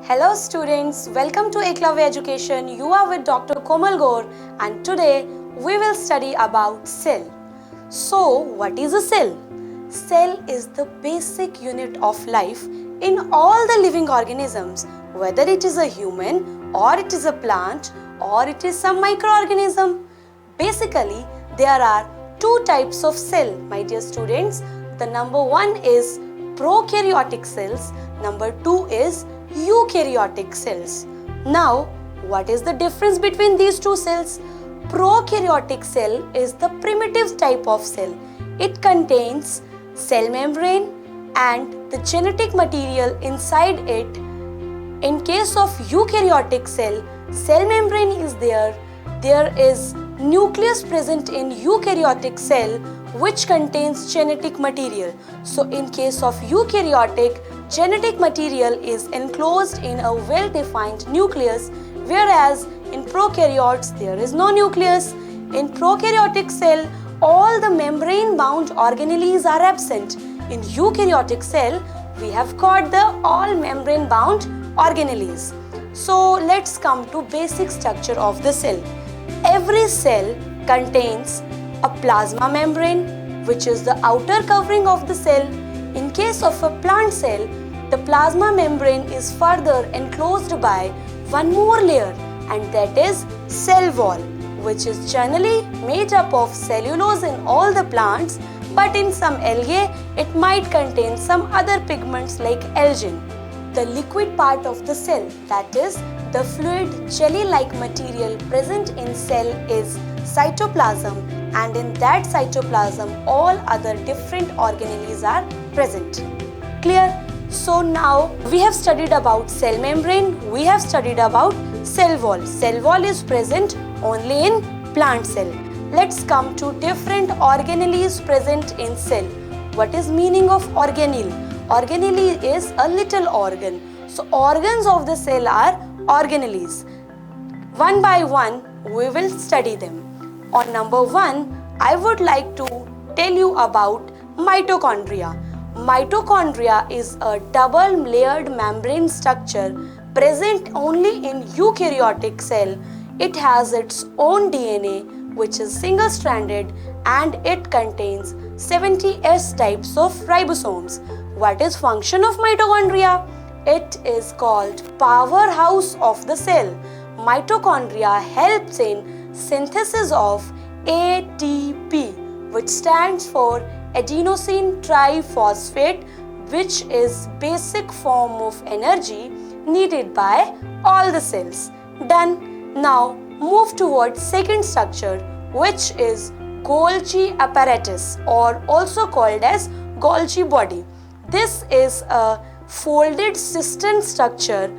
Hello students, welcome to Eklavya Education. You are with Dr. Komal Gaur and today we will study about cell. So what is a cell? Cell is the basic unit of life in all the living organisms, whether it is a human or it is a plant or it is some microorganism. Basically, there are two types of cell, my dear students. The number one is prokaryotic cells, number two is eukaryotic cells. Now, what is the difference between these two cells? Prokaryotic cell is the primitive type of cell. It contains cell membrane and the genetic material inside it. In case of eukaryotic cell membrane is there is nucleus present in eukaryotic cell which contains genetic material. So in case of eukaryotic, genetic material is enclosed in a well-defined nucleus, whereas in prokaryotes there is no nucleus. In prokaryotic cell, all the membrane-bound organelles are absent. In eukaryotic cell, we have got the all membrane-bound organelles. So let's come to basic structure of the cell. Every cell contains a plasma membrane, which is the outer covering of the cell. In case of a plant cell, the plasma membrane is further enclosed by one more layer, and that is cell wall, which is generally made up of cellulose in all the plants, but in some algae it might contain some other pigments like algin. The liquid part of the cell, that is the fluid jelly-like material present in cell is cytoplasm, and in that cytoplasm all other different organelles are present. Clear? So now we have studied about cell membrane, we have studied about cell wall. Cell wall is present only in plant cell. Let's come to different organelles present in cell. What is meaning of organelle? Organelle is a little organ. So organs of the cell are organelles. One by one we will study them. On number one, I would like to tell you about mitochondria. Mitochondria is a double layered membrane structure present only in eukaryotic cell. It has its own DNA which is single stranded and it contains 70 S types of ribosomes. What is function of mitochondria? It is called powerhouse of the cell. Mitochondria helps in synthesis of ATP, which stands for adenosine triphosphate, which is basic form of energy needed by all the cells. Done. Now move towards second structure, which is Golgi apparatus, or also called as Golgi body. This is a folded cistern structure,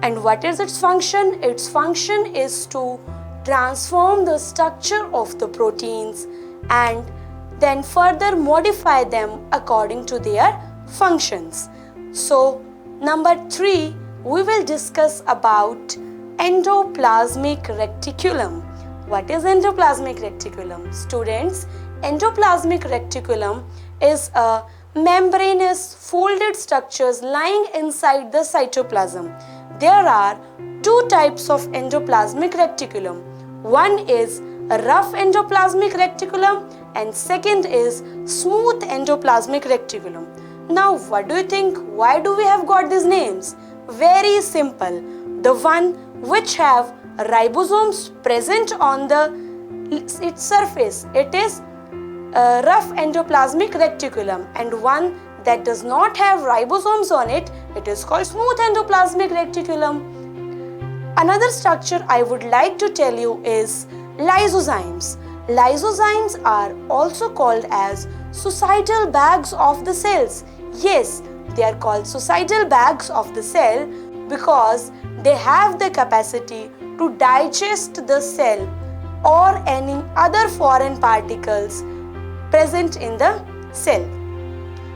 and what is its function? Its function is to transform the structure of the proteins and then further modify them according to their functions. So number 3, we will discuss about endoplasmic reticulum. What is endoplasmic reticulum? Students, endoplasmic reticulum is a membranous folded structures lying inside the cytoplasm. There are two types of endoplasmic reticulum. One is a rough endoplasmic reticulum and second is smooth endoplasmic reticulum. Now what do you think? Why do we have got these names? Very simple. The one which have ribosomes present on its surface, it is a rough endoplasmic reticulum, and one that does not have ribosomes on it, it is called smooth endoplasmic reticulum. Another structure I would like to tell you is lysozymes. Lysozymes are also called as suicidal bags of the cells. Yes, they are called suicidal bags of the cell because they have the capacity to digest the cell or any other foreign particles present in the cell.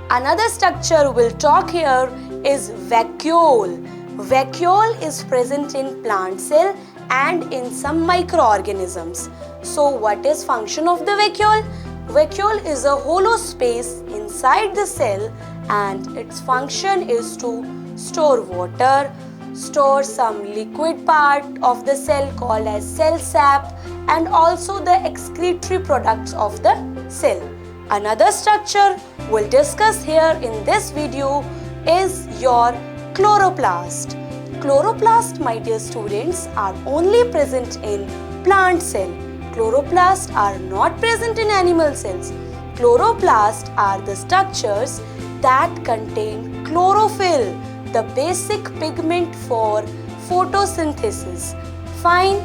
Another structure we'll talk here is vacuole. Vacuole is present in plant cell and in some microorganisms. So what is function of the vacuole? Vacuole is a hollow space inside the cell and its function is to store water, store some liquid part of the cell called as cell sap and also the excretory products of the cell. Another structure we'll discuss here in this video is your chloroplast. Chloroplast, my dear students, are only present in plant cell. Chloroplasts are not present in animal cells. Chloroplasts are the structures that contain chlorophyll, the basic pigment for photosynthesis. Fine,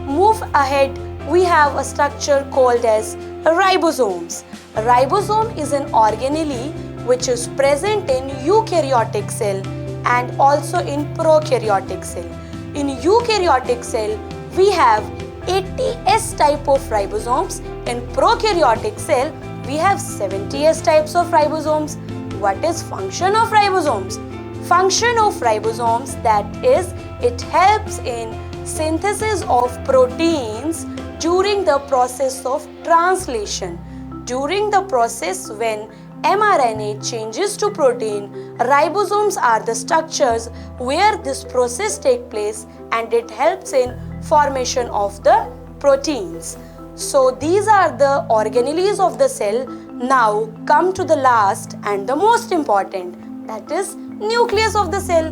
move ahead. We have a structure called as ribosomes. A ribosome is an organelle which is present in eukaryotic cell and also in prokaryotic cell. In eukaryotic cell, we have 80S type of ribosomes. In prokaryotic cell, we have 70S types of ribosomes. What is function of ribosomes? Function of ribosomes, that is, it helps in synthesis of proteins during the process of translation. During the process when mRNA changes to protein, ribosomes are the structures where this process takes place and it helps in formation of the proteins. So these are the organelles of the cell. Now come to the last and the most important, that is nucleus of the cell.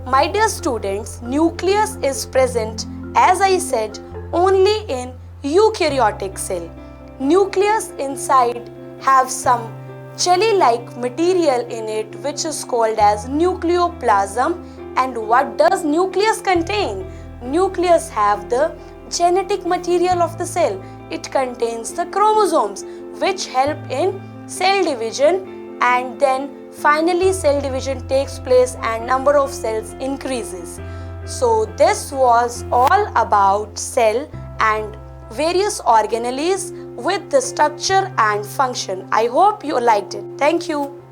My dear students, nucleus is present, as I said, only in eukaryotic cell. Nucleus inside have some jelly-like material in it which is called as nucleoplasm. And what does nucleus contain? Nucleus have the genetic material of the cell. It contains the chromosomes which help in cell division, and then finally cell division takes place and number of cells increases. So this was all about cell and various organelles with the structure and function. I hope you liked it. Thank you.